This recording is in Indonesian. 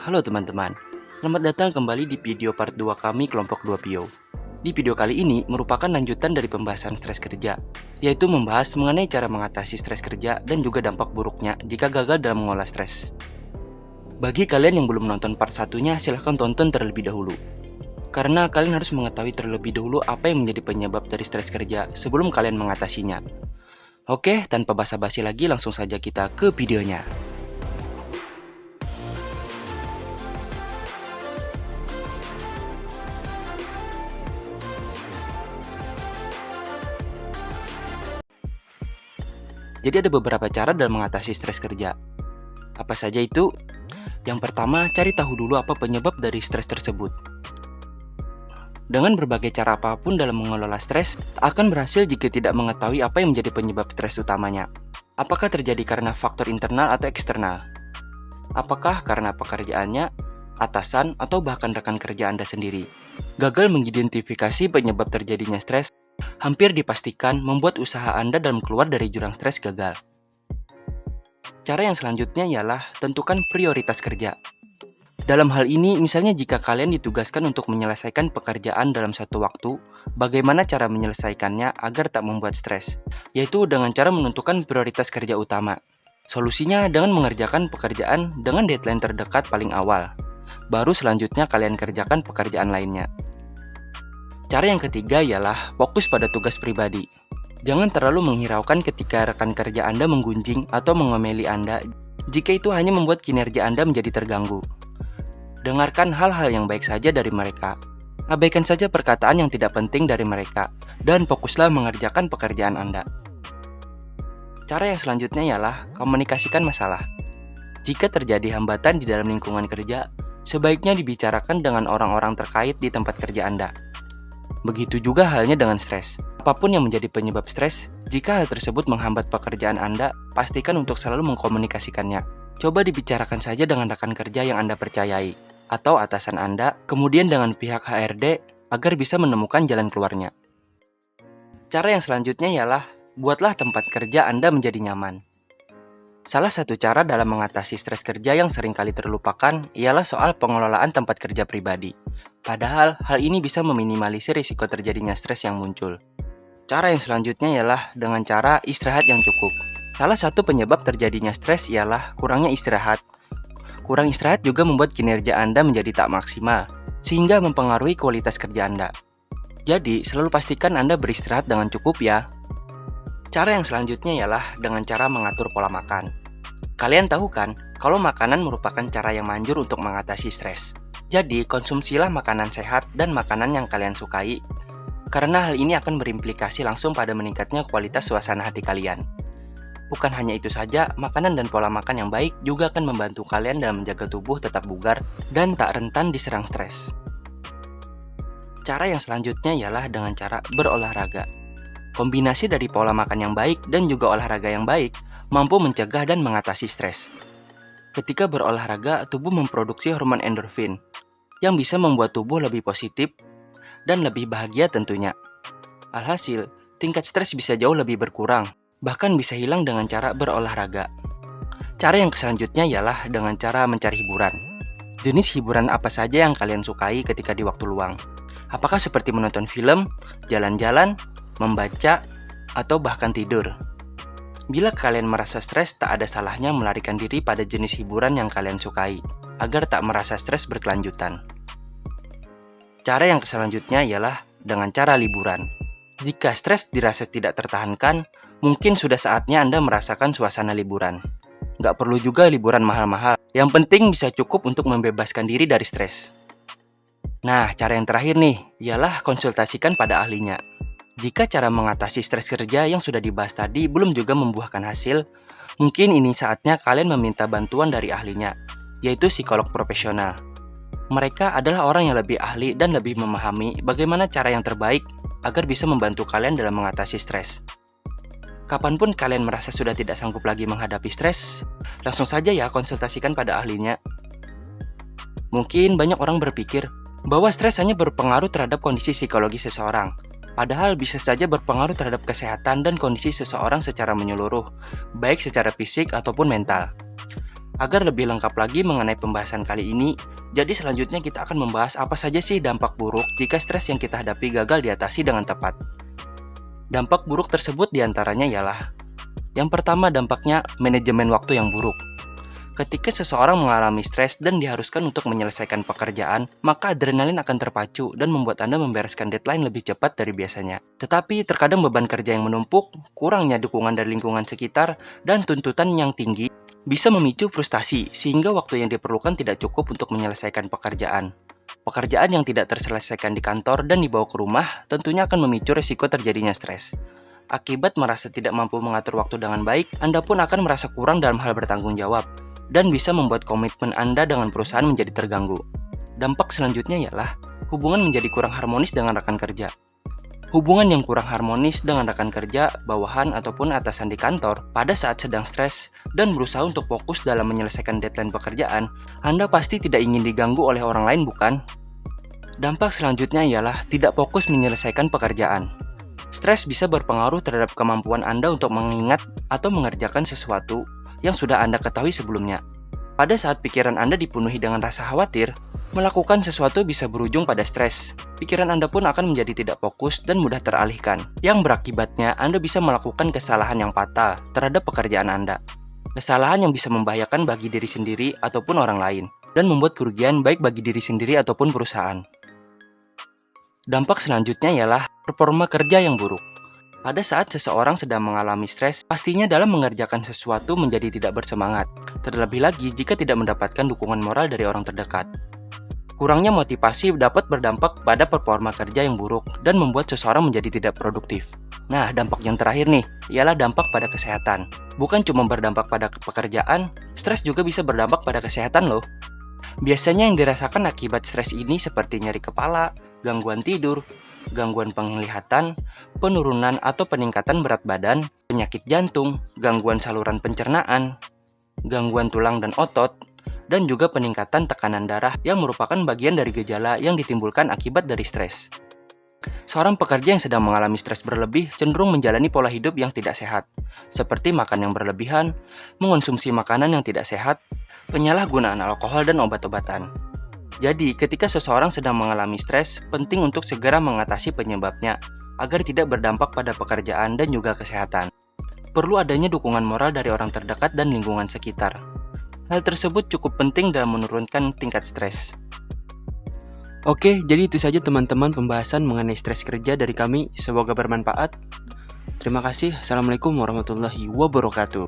Halo teman-teman, selamat datang kembali di video part 2 kami kelompok 2 Pio. Di video kali ini merupakan lanjutan dari pembahasan stres kerja, yaitu membahas mengenai cara mengatasi stres kerja dan juga dampak buruknya jika gagal dalam mengolah stres. Bagi kalian yang belum nonton part satunya, silahkan tonton terlebih dahulu. Karena kalian harus mengetahui terlebih dahulu apa yang menjadi penyebab dari stres kerja sebelum kalian mengatasinya. Oke, tanpa basa-basi lagi langsung saja kita ke videonya. Jadi ada beberapa cara dalam mengatasi stres kerja. Apa saja itu? Yang pertama, cari tahu dulu apa penyebab dari stres tersebut. Dengan berbagai cara apapun dalam mengelola stres, tak akan berhasil jika tidak mengetahui apa yang menjadi penyebab stres utamanya. Apakah terjadi karena faktor internal atau eksternal? Apakah karena pekerjaannya, atasan, atau bahkan rekan kerja Anda sendiri? Gagal mengidentifikasi penyebab terjadinya stres hampir dipastikan membuat usaha Anda dalam keluar dari jurang stres gagal. Cara yang selanjutnya ialah tentukan prioritas kerja. Dalam hal ini, misalnya jika kalian ditugaskan untuk menyelesaikan pekerjaan dalam satu waktu, bagaimana cara menyelesaikannya agar tak membuat stres? Yaitu dengan cara menentukan prioritas kerja utama. Solusinya dengan mengerjakan pekerjaan dengan deadline terdekat paling awal. Baru selanjutnya kalian kerjakan pekerjaan lainnya. Cara yang ketiga ialah fokus pada tugas pribadi. Jangan terlalu menghiraukan ketika rekan kerja Anda menggunjing atau mengomeli Anda jika itu hanya membuat kinerja Anda menjadi terganggu. Dengarkan hal-hal yang baik saja dari mereka. Abaikan saja perkataan yang tidak penting dari mereka dan fokuslah mengerjakan pekerjaan Anda. Cara yang selanjutnya ialah komunikasikan masalah. Jika terjadi hambatan di dalam lingkungan kerja, sebaiknya dibicarakan dengan orang-orang terkait di tempat kerja Anda. Begitu juga halnya dengan stres. Apapun yang menjadi penyebab stres, jika hal tersebut menghambat pekerjaan Anda, pastikan untuk selalu mengkomunikasikannya. Coba dibicarakan saja dengan rekan kerja yang Anda percayai, atau atasan Anda, kemudian dengan pihak HRD, agar bisa menemukan jalan keluarnya. Cara yang selanjutnya ialah, buatlah tempat kerja Anda menjadi nyaman. Salah satu cara dalam mengatasi stres kerja yang seringkali terlupakan ialah soal pengelolaan tempat kerja pribadi. Padahal, hal ini bisa meminimalisir risiko terjadinya stres yang muncul. Cara yang selanjutnya ialah dengan cara istirahat yang cukup. Salah satu penyebab terjadinya stres ialah kurangnya istirahat. Kurang istirahat juga membuat kinerja Anda menjadi tak maksimal, sehingga mempengaruhi kualitas kerja Anda. Jadi, selalu pastikan Anda beristirahat dengan cukup ya. Cara yang selanjutnya ialah dengan cara mengatur pola makan. Kalian tahu kan, kalau makanan merupakan cara yang manjur untuk mengatasi stres. Jadi, konsumsilah makanan sehat dan makanan yang kalian sukai, karena hal ini akan berimplikasi langsung pada meningkatnya kualitas suasana hati kalian. Bukan hanya itu saja, makanan dan pola makan yang baik juga akan membantu kalian dalam menjaga tubuh tetap bugar dan tak rentan diserang stres. Cara yang selanjutnya ialah dengan cara berolahraga. Kombinasi dari pola makan yang baik dan juga olahraga yang baik mampu mencegah dan mengatasi stres. Ketika berolahraga, tubuh memproduksi hormon endorfin yang bisa membuat tubuh lebih positif dan lebih bahagia tentunya. Alhasil, tingkat stres bisa jauh lebih berkurang, bahkan bisa hilang dengan cara berolahraga. Cara yang selanjutnya ialah dengan cara mencari hiburan. Jenis hiburan apa saja yang kalian sukai ketika di waktu luang? Apakah seperti menonton film, jalan-jalan, membaca, atau bahkan tidur? Bila kalian merasa stres, tak ada salahnya melarikan diri pada jenis hiburan yang kalian sukai, agar tak merasa stres berkelanjutan. Cara yang selanjutnya ialah dengan cara liburan. Jika stres dirasa tidak tertahankan, mungkin sudah saatnya Anda merasakan suasana liburan. Nggak perlu juga liburan mahal-mahal, yang penting bisa cukup untuk membebaskan diri dari stres. Nah, cara yang terakhir nih, ialah konsultasikan pada ahlinya. Jika cara mengatasi stres kerja yang sudah dibahas tadi belum juga membuahkan hasil, mungkin ini saatnya kalian meminta bantuan dari ahlinya, yaitu psikolog profesional. Mereka adalah orang yang lebih ahli dan lebih memahami bagaimana cara yang terbaik agar bisa membantu kalian dalam mengatasi stres. Kapanpun kalian merasa sudah tidak sanggup lagi menghadapi stres, langsung saja ya konsultasikan pada ahlinya. Mungkin banyak orang berpikir bahwa stres hanya berpengaruh terhadap kondisi psikologi seseorang. Padahal bisa saja berpengaruh terhadap kesehatan dan kondisi seseorang secara menyeluruh, baik secara fisik ataupun mental. Agar lebih lengkap lagi mengenai pembahasan kali ini, jadi selanjutnya kita akan membahas apa saja sih dampak buruk jika stres yang kita hadapi gagal diatasi dengan tepat. Dampak buruk tersebut diantaranya ialah: yang pertama, dampaknya manajemen waktu yang buruk. Ketika seseorang mengalami stres dan diharuskan untuk menyelesaikan pekerjaan, maka adrenalin akan terpacu dan membuat Anda membereskan deadline lebih cepat dari biasanya. Tetapi terkadang beban kerja yang menumpuk, kurangnya dukungan dari lingkungan sekitar, dan tuntutan yang tinggi bisa memicu frustasi sehingga waktu yang diperlukan tidak cukup untuk menyelesaikan pekerjaan. Pekerjaan yang tidak terselesaikan di kantor dan dibawa ke rumah tentunya akan memicu risiko terjadinya stres. Akibat merasa tidak mampu mengatur waktu dengan baik, Anda pun akan merasa kurang dalam hal bertanggung jawab dan bisa membuat komitmen Anda dengan perusahaan menjadi terganggu. Dampak selanjutnya ialah hubungan menjadi kurang harmonis dengan rekan kerja. Hubungan yang kurang harmonis dengan rekan kerja, bawahan, ataupun atasan di kantor pada saat sedang stres dan berusaha untuk fokus dalam menyelesaikan deadline pekerjaan, Anda pasti tidak ingin diganggu oleh orang lain, bukan? Dampak selanjutnya ialah tidak fokus menyelesaikan pekerjaan. Stres bisa berpengaruh terhadap kemampuan Anda untuk mengingat atau mengerjakan sesuatu yang sudah Anda ketahui sebelumnya. Pada saat pikiran Anda dipenuhi dengan rasa khawatir, melakukan sesuatu bisa berujung pada stres. Pikiran Anda pun akan menjadi tidak fokus dan mudah teralihkan, yang berakibatnya Anda bisa melakukan kesalahan yang fatal terhadap pekerjaan Anda. Kesalahan yang bisa membahayakan bagi diri sendiri ataupun orang lain, dan membuat kerugian baik bagi diri sendiri ataupun perusahaan. Dampak selanjutnya ialah performa kerja yang buruk. Pada saat seseorang sedang mengalami stres, pastinya dalam mengerjakan sesuatu menjadi tidak bersemangat. Terlebih lagi jika tidak mendapatkan dukungan moral dari orang terdekat. Kurangnya motivasi dapat berdampak pada performa kerja yang buruk dan membuat seseorang menjadi tidak produktif. Nah, dampak yang terakhir nih, ialah dampak pada kesehatan. Bukan cuma berdampak pada pekerjaan, stres juga bisa berdampak pada kesehatan loh. Biasanya yang dirasakan akibat stres ini seperti nyeri kepala, gangguan tidur, gangguan penglihatan, penurunan atau peningkatan berat badan, penyakit jantung, gangguan saluran pencernaan, gangguan tulang dan otot, dan juga peningkatan tekanan darah yang merupakan bagian dari gejala yang ditimbulkan akibat dari stres. Seorang pekerja yang sedang mengalami stres berlebih cenderung menjalani pola hidup yang tidak sehat, seperti makan yang berlebihan, mengonsumsi makanan yang tidak sehat, penyalahgunaan alkohol dan obat-obatan. Jadi, ketika seseorang sedang mengalami stres, penting untuk segera mengatasi penyebabnya, agar tidak berdampak pada pekerjaan dan juga kesehatan. Perlu adanya dukungan moral dari orang terdekat dan lingkungan sekitar. Hal tersebut cukup penting dalam menurunkan tingkat stres. Oke, jadi itu saja teman-teman pembahasan mengenai stres kerja dari kami. Semoga bermanfaat. Terima kasih. Assalamualaikum warahmatullahi wabarakatuh.